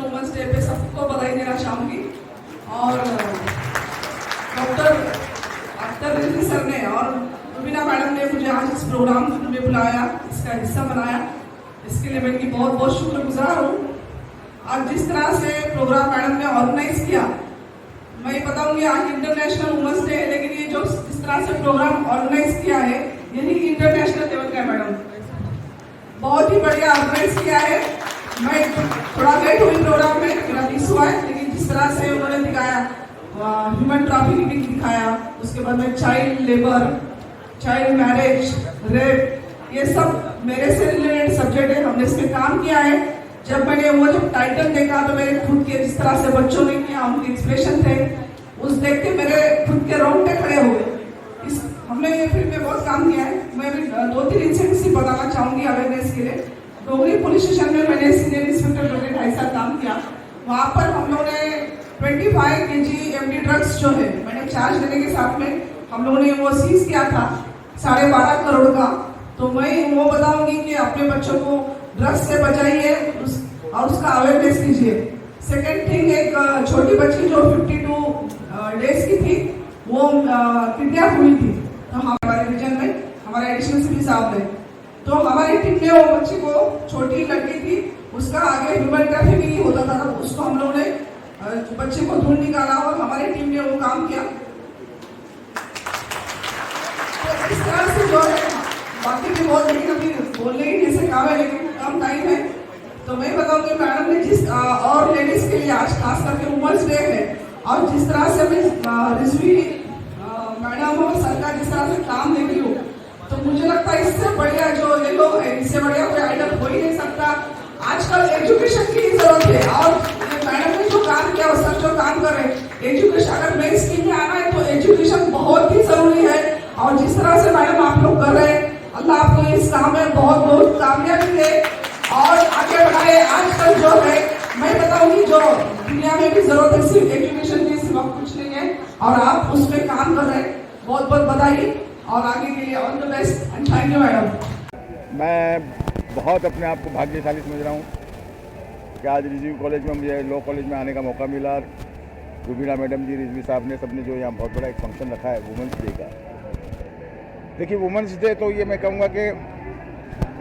Women's day पे सबको बधाई देना चाहूँगी। और डॉक्टर अख्तर रिजवी सर ने और रुबीना मैडम ने मुझे आज इस प्रोग्राम में बुलाया, इसका हिस्सा बनाया, इसके लिए मैं इनकी बहुत बहुत शुक्रगुजार हूँ। आज जिस तरह से प्रोग्राम मैडम ने ऑर्गेनाइज किया, मैं ये बताऊंगी आज इंटरनेशनल वुमेंस डे है, लेकिन ये जो जिस तरह से प्रोग्राम ऑर्गेनाइज किया है यही इंटरनेशनल लेवल का है मैडम, बहुत ही बढ़िया ऑर्गेनाइज किया है। मैं थोड़ा लेट हुई प्रोग्राम में, मेरा मिस हुआ है, लेकिन जिस तरह से उन्होंने दिखाया ह्यूमन ट्रैफिकिंग दिखाया, उसके बाद में child labour, child marriage, rape, ये सब मेरे से रिलेटेड सब्जेक्ट है, हमने इसमें काम किया है। जब मैंने वो जब टाइटल देखा तो मेरे खुद के जिस तरह से बच्चों ने किया, उनके एक्सप्रेशन थे, उस देख के मेरे खुद के रोंगटे खड़े हो गए। हमने ये फिल्म में बहुत काम किया है। मैं भी 2-3 इंसिडेंट्स बताना चाहूंगी अवेयरनेस के लिए। डोगरी पुलिस स्टेशन में मैंने सीनियर इंस्पेक्टर डोगरी 2.5 साल काम किया। वहाँ पर हम लोगों ने 25 kg एमडी ड्रग्स जो है मैंने चार्ज देने के साथ में हम लोगों ने वो सीज किया था 12.5 करोड़ का। तो मैं वो बताऊंगी कि अपने बच्चों को ड्रग्स से बचाइए और उसका अवेयरनेस कीजिए। सेकेंड थिंग, एक छोटी बच्ची जो 52 डेज की थी, वो किडनैप हुई थी। तो हमारे रीजन में हमारे एडिशनल सीपी साहब ने, तो हमारी टीम ने वो बच्ची को, छोटी लड़की थी, उसका आगे ह्यूमन ट्रैफिकिंग होता था, तो उसको हम लोगों ने बच्चे को ढूंढ निकाला और हमारी टीम ने वो काम किया। तो इस तरह से जो है बाकी भी बहुत, लेकिन अभी बोलने ही जैसे काम है, लेकिन कम टाइम है। तो मैं बताऊंगी मैडम ने जिस और लेडीज के लिए आज खास करके वुमेंस डे है, और जिस तरह से मैं रिजवी मैडम और सरकार जिस तरह से काम दे रही हूँ, तो मुझे लगता है इससे बढ़िया जो ये लोग है, इससे बढ़िया कोई आइडल हो ही नहीं सकता। आजकल एजुकेशन की जरूरत है, और मैडम ने जो काम किया, वो सब जो काम कर रहे हैं, एजुकेशन, अगर मेन स्कीम में आना है तो एजुकेशन बहुत ही जरूरी है। और जिस तरह से मैडम आप लोग कर रहे हैं, अल्लाह आपको इस काम में बहुत बहुत कामयाबी दे और आगे बढ़ाए। आजकल जो है मैं बताऊंगी, जो दुनिया में भी जरूरत है सिर्फ एजुकेशन की, सिर्फ कुछ नहीं है, और आप उसमें काम कर रहे हैं। बहुत बहुत बधाई और आगे के लिए all the best and thank you madam. मैं बहुत अपने आप को भाग्यशाली समझ रहा हूँ कि आज रिजवी कॉलेज में मुझे लॉ कॉलेज में आने का मौका मिला। रुबीना मैडम जी, रिजवी साहब ने, सबने जो यहाँ बहुत बड़ा एक फंक्शन रखा है वुमेंस डे का। देखिए, वुमेंस डे तो ये मैं कहूँगा कि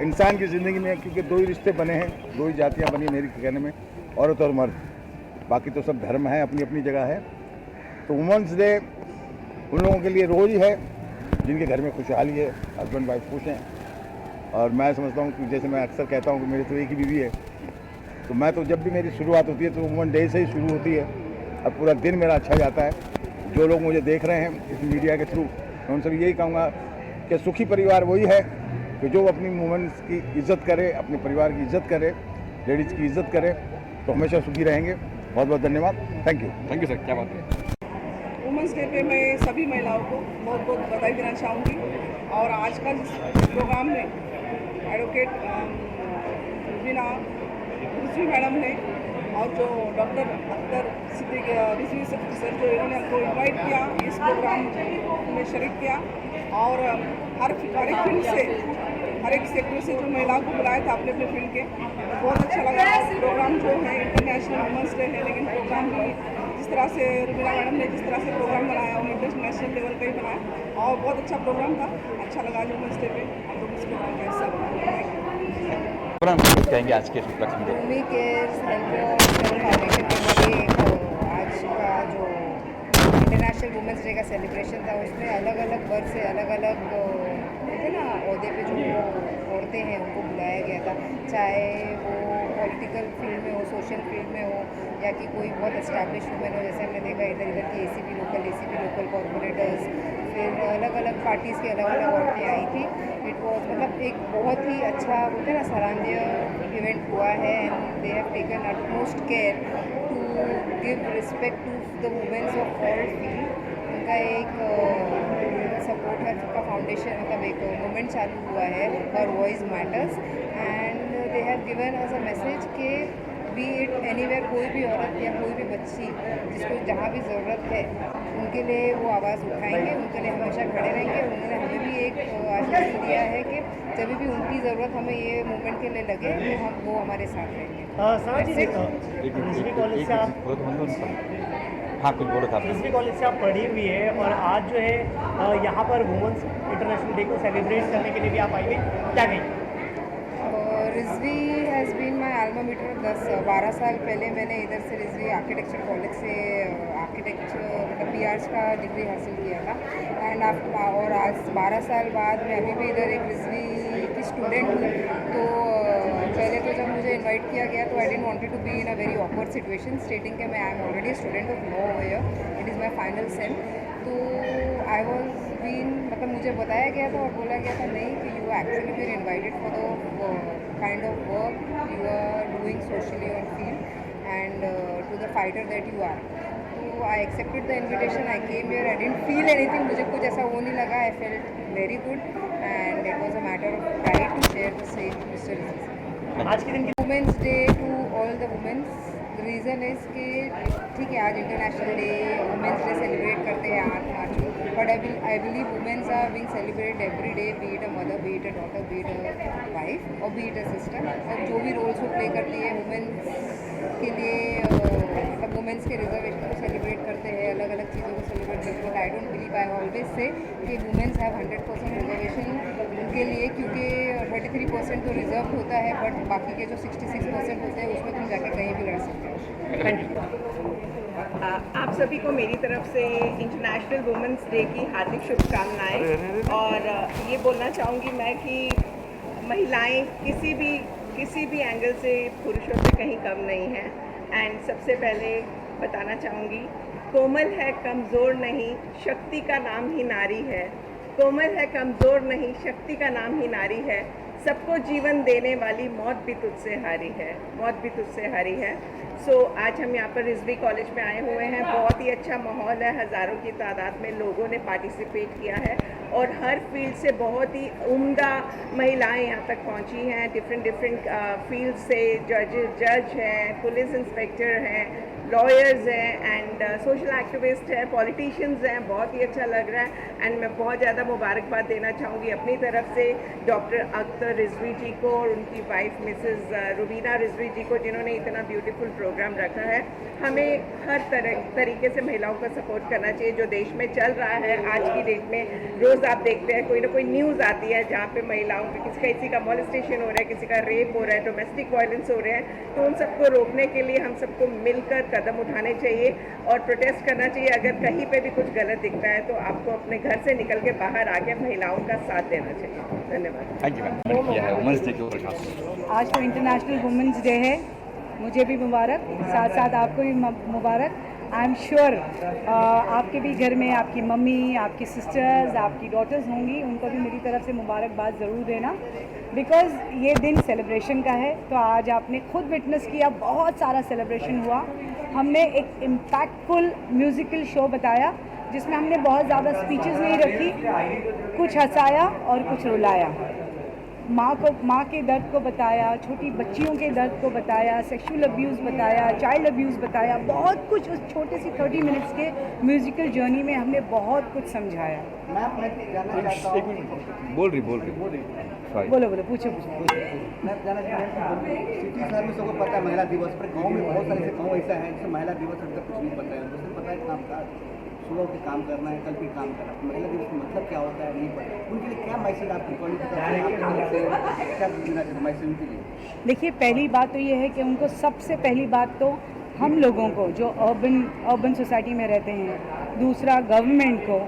इंसान की ज़िंदगी में, क्योंकि 2 ही रिश्ते बने हैं, 2 ही जातियाँ बनी मेरे कहने में, औरत और मर्द, बाकी तो सब धर्म है, अपनी अपनी जगह है। तो वुमेंस डे उन लोगों के लिए रोज़ है जिनके घर में खुशहाली है, हस्बैंड वाइफ खुश हैं। और मैं समझता हूँ कि जैसे मैं अक्सर कहता हूँ कि मेरी तो एक ही बीवी है, तो मैं तो जब भी मेरी शुरुआत होती है तो वुमेन डे से ही शुरू होती है, और पूरा दिन मेरा अच्छा जाता है। जो लोग मुझे देख रहे हैं इस मीडिया के थ्रू, मैं उनसे यही कहूँगा कि सुखी परिवार वही है कि जो अपनी वुमेन्स की इज़्ज़त करे, अपने परिवार की इज़्ज़त करे, लेडीज़ की इज़्ज़त करे, तो हमेशा सुखी रहेंगे। बहुत बहुत धन्यवाद। Thank you sir. क्या बात है। वुमेंस डे पे मैं सभी महिलाओं को बहुत बहुत बधाई देना चाहूँगी। और आज का जिस प्रोग्राम में एडवोकेट रुबीना रिजवी मैडम ने और जो डॉक्टर अख्तर रिजवी सर जो इन्होंने हमको इन्वाइट किया, इस प्रोग्राम में शरीक किया, और हर एक फील्ड से, हर एक सेक्टर से जो महिलाओं को बुलाया था अपने अपने फील्ड के, बहुत अच्छा लगा। प्रोग्राम जो है इंटरनेशनल वुमेंस डे है, लेकिन प्रोग्राम भी जिस तरह से रुबीना मैडम ने जिस तरह से प्रोग्राम बनाया, वो इंटरनेशनल लेवल का ही बनाया, और बहुत अच्छा प्रोग्राम था। अच्छा लगा आज वुमेंस डे पे आप लोग इस प्रोग्राम का हिस्सा बना। कहेंगे आज के उपलक्ष्य में भूमि केयर फाउंडेशन के आज का जो इंटरनेशनल वुमेंस डे का सेलिब्रेशन था, उसमें अलग अलग वर्ग से अलग अलग होते ना ओहदे पे जो औरतें हैं उनको बुलाया गया था, चाहे वो पॉलिटिकल फील्ड में हो, सोशल फील्ड में हो, या कि कोई बहुत एस्टैब्लिश वुमेन हो। जैसे हमने देखा इधर की एसीपी लोकल कॉर्पोरेटर्स, फिर अलग अलग पार्टीज़ की अलग अलग औरतें आई थी। इट वॉज मतलब एक बहुत ही अच्छा बोलते हैं ना सराहनीय इवेंट हुआ है, and they have taken utmost care to give respect to the womens of all field. उनका एक सपोर्ट है का फाउंडेशन, मतलब एक मूवमेंट चालू हुआ है और voice matters, and they have given as a message के बी इट एनीवेयर, कोई भी औरत या कोई भी बच्ची जिसको जहाँ भी ज़रूरत है उनके लिए वो आवाज़ उठाएंगे, उनके लिए हमेशा खड़े रहेंगे। उन्होंने हमें भी एक आश्वासन दिया है कि जब भी उनकी ज़रूरत हमें ये मूवमेंट के लिए लगे तो हम वो हमारे साथ रहेंगे। सना जी रिजवी कॉलेज से आप हाँ कुछ बोलो था रिजवी कॉलेज से आप पढ़ी हुई है और आज जो है यहाँ पर वुमेंस इंटरनेशनल डे को सेलिब्रेट करने के लिए भी आप आई हुई, क्या कहेंगे? Rizvi has been my alma mater. 10-12 साल पहले मैंने इधर से रिजवी आर्किटेक्चर कॉलेज से आर्किटेक्चर मतलब BArch का डिग्री हासिल किया था एंड और आज 12 साल बाद मैं अभी भी इधर एक रिजवी की स्टूडेंट हूँ। तो पहले तो जब मुझे इनवाइट किया गया तो I didn't wanted to be in a very awkward situation stating के मैं I am already student of law here, it is my final sem. तो आई वॉज बीन मतलब मुझे बताया गया था और बोला गया था नहीं कि you actually been invited for the kind of work you are doing socially on field and to the fighter that you are. तो I accepted the invitation, I came here, I didn't feel anything, मुझे कुछ ऐसा वो नहीं लगा, I felt very good and it was a matter of pride to share the same mister. आज के दिन women's day to all the women's. Reason is कि ठीक है आज international day women's day celebrate करते हैं 8 मार्च को, but I believe women's are being celebrated every day, be it a mother, be it a daughter, be it a wife और be it a sister. और जो भी रोल्स वो play करती है वुमेंस के लिए मतलब वुमेंस के रिजर्वेशन को सेलिब्रेट करते हैं, अलग अलग चीज़ों को सेलिब्रेट करते हैं। But I don't believe, I always say कि वुमेंस हैव 100% रिजर्वेशन उनके लिए, क्योंकि 33% तो रिजर्व होता है बट बाकी के जो 66% होते हैं उसमें तुम जाके कहीं भी लड़ सकते हो। Thank you. आप सभी को मेरी तरफ से इंटरनेशनल वुमेंस डे की हार्दिक शुभकामनाएं। और ये बोलना चाहूँगी मैं कि महिलाएं किसी भी एंगल से पुरुषों से कहीं कम नहीं हैं। एंड सबसे पहले बताना चाहूँगी कोमल है कमज़ोर नहीं, शक्ति का नाम ही नारी है। कोमल है कमज़ोर नहीं, शक्ति का नाम ही नारी है। सबको जीवन देने वाली मौत भी तुझसे हारी है, मौत भी तुझसे हारी है। सो आज हम यहाँ पर रिजवी कॉलेज में आए हुए हैं, बहुत ही अच्छा माहौल है, हज़ारों की तादाद में लोगों ने पार्टिसिपेट किया है और हर फील्ड से बहुत ही उम्दा महिलाएं यहाँ तक पहुँची हैं। डिफरेंट फील्ड से जज हैं, पुलिस इंस्पेक्टर हैं, लॉयर्स हैं एंड सोशल एक्टिविस्ट हैं, पॉलिटिशियंस हैं। बहुत ही अच्छा लग रहा है एंड मैं बहुत ज़्यादा मुबारकबाद देना चाहूँगी अपनी तरफ से डॉक्टर अख्तर रिजवी जी को और उनकी वाइफ मिसेस रुबीना रिजवी जी को, जिन्होंने इतना ब्यूटीफुल प्रोग्राम रखा है। हमें हर तरीके से महिलाओं का सपोर्ट करना चाहिए। जो देश में चल रहा है आज की डेट में, रोज़ आप देखते हैं कोई ना कोई न्यूज़ आती है जहाँ पे महिलाओं के किसी का मॉलेस्टेशन हो रहा है, किसी का रेप हो रहा है, डोमेस्टिक वायलेंस हो रहे हैं। तो उन सबको रोकने के लिए हम सबको मिलकर कदम उठाने चाहिए और प्रोटेस्ट करना चाहिए। अगर कहीं पे भी कुछ गलत दिखता है तो आपको अपने घर से निकल के बाहर आके महिलाओं का साथ देना चाहिए। धन्यवाद। Thank you ma'am. Women's day के ऊपर खास आज तो इंटरनेशनल वुमेंस डे है, मुझे भी मुबारक, साथ साथ आपको भी मुबारक। आई एम श्योर आपके भी घर में आपकी मम्मी, आपकी सिस्टर्स, आपकी डॉटर्स होंगी, उनको भी मेरी तरफ से मुबारकबाद ज़रूर देना, बिकॉज़ ये दिन सेलिब्रेशन का है। तो आज आपने खुद विटनेस किया, बहुत सारा सेलिब्रेशन हुआ। हमने एक इम्पैक्टफुल म्यूज़िकल शो बताया जिसमें हमने बहुत ज़्यादा स्पीचेस नहीं रखी, कुछ हंसाया और कुछ रुलाया। माँ के दर्द को बताया, छोटी बच्चियों के दर्द को बताया, सेक्सुअल अब्यूज़ बताया, चाइल्ड अब्यूज़ बताया, बहुत कुछ उस छोटे सी 30 मिनट्स के म्यूज़िकल जर्नी में हमने बहुत कुछ समझाया। बोल रही बोलो पूछो। मैं जानना चाहता हूँ सिटी सर्विसों को पता है महिला दिवस पर, गांव में बहुत सारे गाँव ऐसा है जिसमें महिला दिवस अभी तक कुछ नहीं पता है। उसे पता है काम का सुबह उठ के काम करना है, कल फिर काम करना है। महिला दिवस का मतलब क्या होता है नहीं पता। उनके लिए क्या मैसेज आपकी कॉलेज की तरफ से क्या देना चाहिए मैसेज उनके लिए? देखिए, पहली बात तो ये है कि उनको सबसे पहली बात तो हम लोगों को जो अर्बन सोसाइटी में रहते हैं, दूसरा गवर्नमेंट को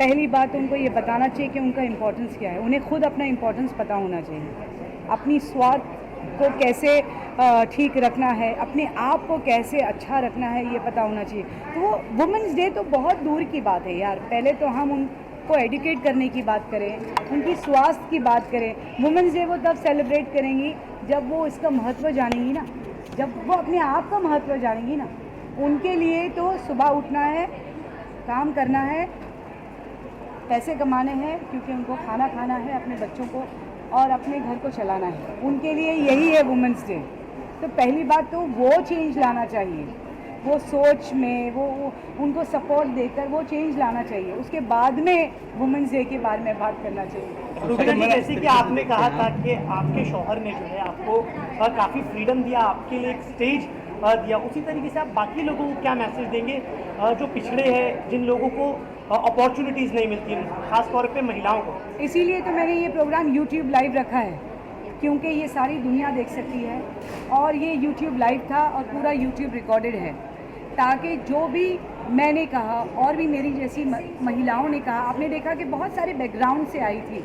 पहली बात उनको ये बताना चाहिए कि उनका इम्पोर्टेंस क्या है। उन्हें खुद अपना इम्पोर्टेंस पता होना चाहिए, अपनी स्वास्थ्य को कैसे ठीक रखना है, अपने आप को कैसे अच्छा रखना है, ये पता होना चाहिए। तो वो वुमेंस डे तो बहुत दूर की बात है यार, पहले तो हम उनको एडुकेट करने की बात करें, उनकी स्वास्थ्य की बात करें। वुमेंस डे वो तब सेलिब्रेट करेंगी जब वो इसका महत्व जानेंगी ना, जब वो अपने आप का महत्व जानेंगी ना। उनके लिए तो सुबह उठना है, काम करना है, पैसे कमाने हैं, क्योंकि उनको खाना खाना है, अपने बच्चों को और अपने घर को चलाना है। उनके लिए यही है वुमेंस डे। तो पहली बात तो वो चेंज लाना चाहिए वो सोच में वो उनको सपोर्ट देकर वो चेंज लाना चाहिए, उसके बाद में वुमेंस डे के बारे में बात करना चाहिए। रुबीना जी, जैसे कि आपने कहा था कि आपके शौहर ने जो है आपको काफ़ी फ्रीडम दिया, आपके लिए एक स्टेज दिया, उसी तरीके से आप बाकी लोगों को क्या मैसेज देंगे जो पिछड़े हैं, जिन लोगों को अपॉर्चुनिटीज़ नहीं मिलती, खास तौर पे महिलाओं को? इसीलिए तो मैंने ये प्रोग्राम YouTube लाइव रखा है, क्योंकि ये सारी दुनिया देख सकती है और ये YouTube लाइव था और पूरा YouTube रिकॉर्डेड है, ताकि जो भी मैंने कहा और भी मेरी जैसी महिलाओं ने कहा, आपने देखा कि बहुत सारे बैकग्राउंड से आई थी,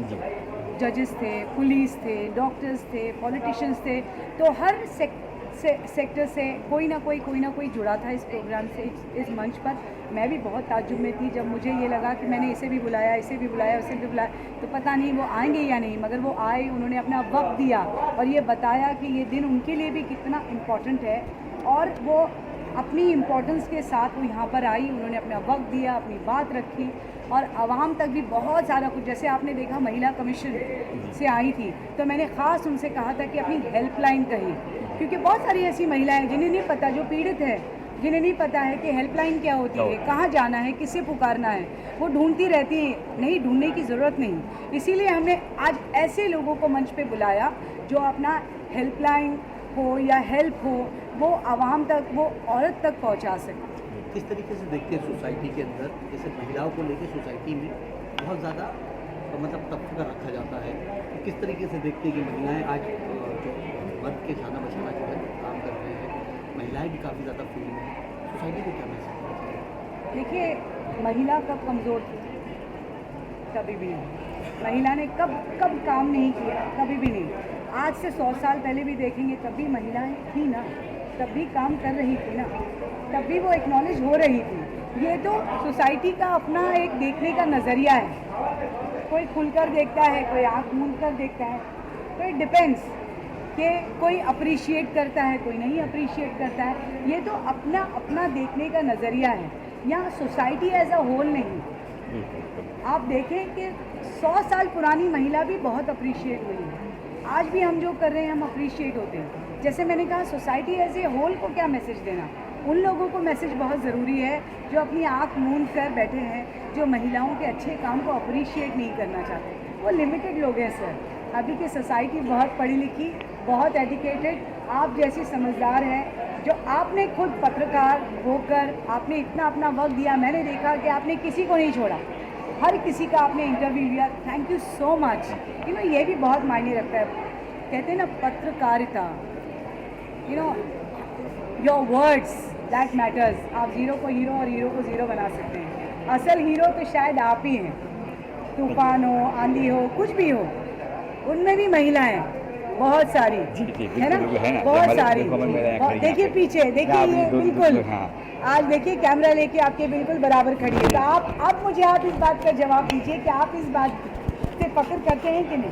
जजेस थे, पुलिस थे, डॉक्टर्स थे, पॉलिटिशियंस थे, तो हर सेक्टर से कोई ना कोई जुड़ा था इस प्रोग्राम से, इस मंच पर। मैं भी बहुत ताज्जुब में थी जब मुझे ये लगा कि मैंने इसे भी बुलाया, उसे भी बुलाया, तो पता नहीं वो आएंगे या नहीं, मगर वो आए, उन्होंने अपना वक्त दिया और ये बताया कि ये दिन उनके लिए भी कितना इम्पोर्टेंट है, और वो अपनी इम्पोर्टेंस के साथ वो यहाँ पर आई, उन्होंने अपना वक्त दिया, अपनी बात रखी और आवाम तक भी बहुत सारा कुछ, जैसे आपने देखा महिला कमीशन से आई थी, तो मैंने ख़ास उनसे कहा था कि अपनी हेल्पलाइन कही, क्योंकि बहुत सारी ऐसी महिलाएं जिन्हें नहीं पता, जो पीड़ित है, जिन्हें नहीं पता है कि हेल्पलाइन क्या होती है, कहाँ जाना है, किसे पुकारना है, वो ढूंढती रहती हैं। नहीं, ढूंढने की ज़रूरत नहीं, इसीलिए हमने आज ऐसे लोगों को मंच पे बुलाया जो अपना हेल्पलाइन हो या हेल्प हो वो आवाम तक, वो औरत तक पहुंचा सके। किस तरीके से देखते हैं सोसाइटी के अंदर, जैसे महिलाओं को लेकर सोसाइटी में बहुत ज़्यादा मतलब तबका रखा जाता है, तो किस तरीके से देखते हैं कि महिलाएं आज जो मर्द के शाना बशाना जो है काम कर रहे हैं, महिलाएं भी काफ़ी ज़्यादा फ्री हैं, सोसाइटी को क्या मैसेज देना चाहिए? देखिए, महिला कब कमज़ोर थी? कभी भी नहीं। महिला ने कब काम नहीं किया? कभी भी नहीं। आज से 100 साल पहले भी देखेंगे तब भी महिलाएं थी ना, तब भी काम कर रही थी ना, तब भी वो एक्नॉलेज हो रही थी। ये तो सोसाइटी का अपना एक देखने का नज़रिया है, कोई खुलकर देखता है, कोई आँख मूंद कर देखता है, तो इट डिपेंड्स कि कोई अप्रिशिएट करता है, कोई नहीं अप्रिशिएट करता है। ये तो अपना अपना देखने का नज़रिया है, यहाँ सोसाइटी एज अ होल नहीं। आप देखें कि 100 साल पुरानी महिला भी बहुत अप्रिशिएट हुई है, आज भी हम जो कर रहे हैं हम अप्रिशिएट होते हैं। जैसे मैंने कहा, सोसाइटी एज ए होल को क्या मैसेज देना, उन लोगों को मैसेज बहुत ज़रूरी है जो अपनी आँख मूंद कर बैठे हैं, जो महिलाओं के अच्छे काम को अप्रिशिएट नहीं करना चाहते, वो लिमिटेड लोग हैं सर। अभी की सोसाइटी बहुत पढ़ी लिखी, बहुत एजुकेटेड, आप जैसी समझदार है, जो आपने खुद पत्रकार होकर आपने इतना अपना वक्त दिया। मैंने देखा कि आपने किसी को नहीं छोड़ा, हर किसी का आपने इंटरव्यू लिया। Thank you so much. ये भी बहुत मायने रखता है। कहते हैं ना, पत्रकारिता, योर वर्ड्स दैट मैटर्स। आप ज़ीरो को हीरो और हीरो को ज़ीरो बना सकते हैं। असल हीरो तो शायद आप ही हैं। तूफान हो, आंधी हो, कुछ भी हो, उनमें भी महिलाएं बहुत सारी है ना, बहुत सारी। देखिए पीछे, देखिए ये बिल्कुल, आज देखिए कैमरा लेके आपके बिल्कुल बराबर खड़ी है। तो आप मुझे इस बात का जवाब दीजिए कि आप इस बात से फख्र करते हैं कि नहीं,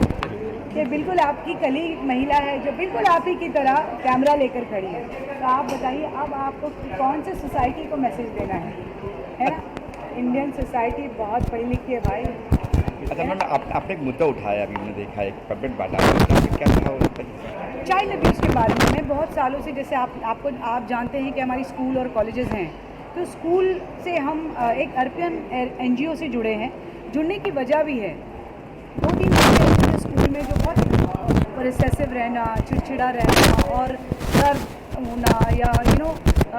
कि बिल्कुल आपकी कलीग महिला है जो बिल्कुल आप ही की तरह कैमरा लेकर खड़ी है। तो आप बताइए, अब आपको कौन से सोसाइटी को मैसेज देना है ना? इंडियन सोसाइटी बहुत पढ़ी लिखी है भाई। अच्छा मैम, आपने एक मुद्दा उठाया, अभी मैंने देखा है, पब्लिक बांटा, क्या था? चाइल्ड अब्यूज़ के बारे में। मैं बहुत सालों से, जैसे आप जानते हैं कि हमारी स्कूल और कॉलेजेस हैं, तो स्कूल से हम एक अर्पियन NGO से जुड़े हैं। जुड़ने की वजह भी है, 2-3 बच्चे स्कूल में जो बहुत प्रोसेसिव रहना, चिड़चिड़ा रहना और दर्द होना या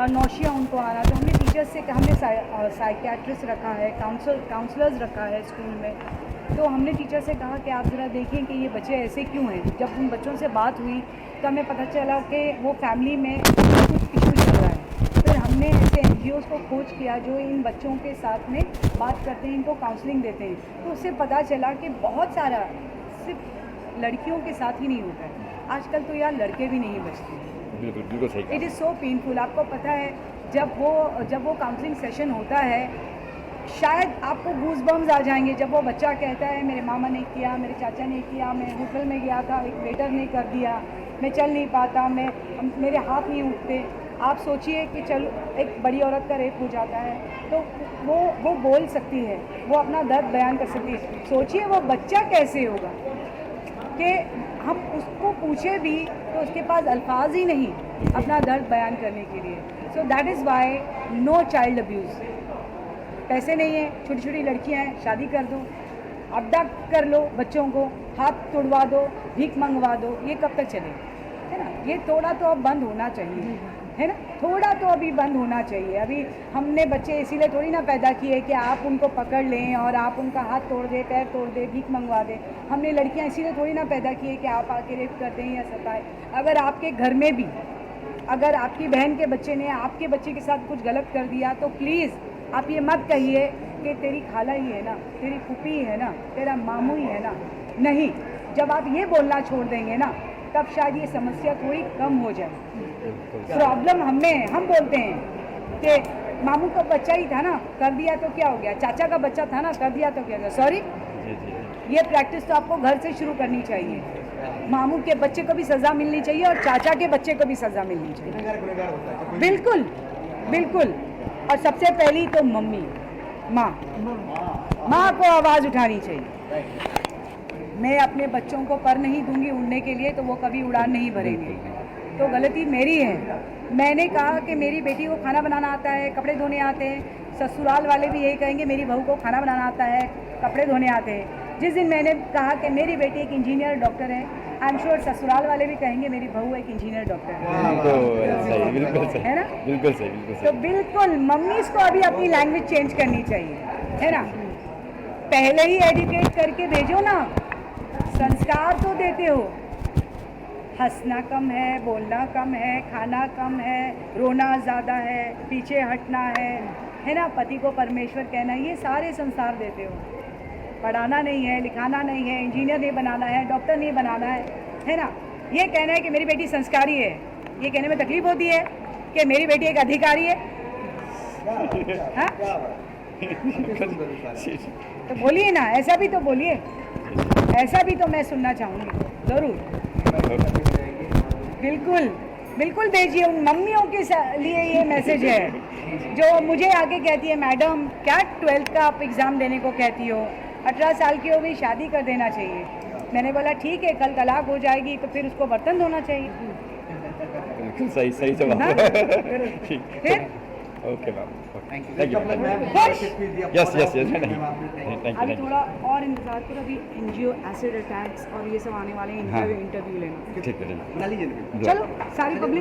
नौशिया उनको आना, तो हमने टीचर्स से, हमने साइकियाट्रिस्ट रखा है, काउंसलर्स रखा है स्कूल में। तो हमने टीचर से कहा कि आप ज़रा देखें कि ये बच्चे ऐसे क्यों हैं। जब उन बच्चों से बात हुई तो हमें पता चला कि वो फैमिली में कुछ इशू चल रहा है। फिर हमने ऐसे NGOs को खोज किया जो इन बच्चों के साथ में बात करते हैं, इनको काउंसलिंग देते हैं। तो उससे पता चला कि बहुत सारा सिर्फ लड़कियों के साथ ही नहीं होता है, आजकल तो यार लड़के भी नहीं बचते। बिल्कुल सही। It is so painful. आपको पता है, जब वो काउंसलिंग सेशन होता है, शायद आपको गूज़बम्स आ जाएंगे जब वो बच्चा कहता है मेरे मामा ने किया, मेरे चाचा ने किया, मैं होटल में गया था, एक वेटर ने कर दिया, मैं चल नहीं पाता, मेरे हाथ नहीं उठते। आप सोचिए कि चलो एक बड़ी औरत का रेप हो जाता है तो वो बोल सकती है, वो अपना दर्द बयान कर सकती है। सोचिए वो बच्चा कैसे होगा कि हम उसको पूछे भी तो उसके पास अल्फाज ही नहीं अपना दर्द बयान करने के लिए। So that is why no child abuse. पैसे नहीं है, छोटी छोटी लड़कियां हैं, शादी कर दो, अबडक्ट कर लो बच्चों को, हाथ तोड़वा दो, भीख मंगवा दो, ये कब तक चले, है ना। ये थोड़ा तो अब बंद होना चाहिए, है ना, थोड़ा तो अभी बंद होना चाहिए। अभी हमने बच्चे इसीलिए थोड़ी ना पैदा किए कि आप उनको पकड़ लें और आप उनका हाथ तोड़ दें, पैर तोड़ दें, भीख मंगवा दें। हमने लड़कियां इसीलिए थोड़ी ना पैदा किए कि आप आके रेप कर दें या सताएं। अगर आपके घर में भी अगर आपकी बहन के बच्चे ने आपके बच्चे के साथ कुछ गलत कर दिया तो प्लीज़ आप ये मत कहिए कि तेरी खाला ही है ना, तेरी फूफी ही है ना, तेरा मामू ही है ना। नहीं, जब आप ये बोलना छोड़ देंगे ना तब शायद ये समस्या थोड़ी कम हो जाए। प्रॉब्लम हमें है, हम बोलते हैं कि मामू का बच्चा ही था ना, कर दिया तो क्या हो गया, चाचा का बच्चा था ना, कर दिया तो क्या हो गया। सॉरी, ये प्रैक्टिस तो आपको घर से शुरू करनी चाहिए। मामू के बच्चे को भी सज़ा मिलनी चाहिए और चाचा के बच्चे को भी सज़ा मिलनी चाहिए। बिल्कुल बिल्कुल। और सबसे पहली तो मम्मी, माँ को आवाज़ उठानी चाहिए। मैं अपने बच्चों को पर नहीं दूंगी उड़ने के लिए तो वो कभी उड़ान नहीं भरेंगे, तो गलती मेरी है। मैंने कहा कि मेरी बेटी को खाना बनाना आता है, कपड़े धोने आते हैं। ससुराल वाले भी यही कहेंगे मेरी बहू को खाना बनाना आता है, कपड़े धोने आते हैं। जिस दिन मैंने कहा कि मेरी बेटी एक इंजीनियर डॉक्टर है, आई एम श्योर ससुराल वाले भी कहेंगे मेरी बहू एक इंजीनियर डॉक्टर है। बिल्कुल सही, है ना, बिल्कुल सही, बिल्कुल तो सही। बिल्कुल मम्मीज़ को अभी अपनी लैंग्वेज चेंज करनी चाहिए, है ना। पहले ही एडुकेट करके भेजो ना, संस्कार तो देते हो। हंसना कम है, बोलना कम है, खाना कम है, रोना ज़्यादा है, पीछे हटना है ना, पति को परमेश्वर कहना, ये सारे संस्कार देते हो। पढ़ाना नहीं है, लिखाना नहीं है, इंजीनियर नहीं बनाना है, डॉक्टर नहीं बनाना है ना। ये कहना है कि मेरी बेटी संस्कारी है, ये कहने में तकलीफ होती है कि मेरी बेटी एक अधिकारी है। हाँ? तो बोलिए ना, ऐसा भी तो बोलिए, ऐसा भी तो मैं सुनना चाहूँगी ज़रूर। बिल्कुल बिल्कुल भेजिए। उन मम्मियों के लिए ये मैसेज है जो मुझे आगे कहती है मैडम क्या 12th का आप एग्ज़ाम देने को कहती हो, 18 साल की हो गई, शादी कर देना चाहिए। मैंने बोला ठीक है, कल तलाक हो जाएगी तो फिर उसको बर्तन धोना चाहिए। बिल्कुल सही, सही जवाब। हाँ? फिर okay ma'am, thank you. Yes yes yes, नहीं, अभी थोड़ा और इंतजार करो, अभी एनजीओ एसिड अटैक्स और ये सब आने वाले हैं, इंटरव्यू लेना। ठीक है, बना लीजिए। चलो सारी पब्लिक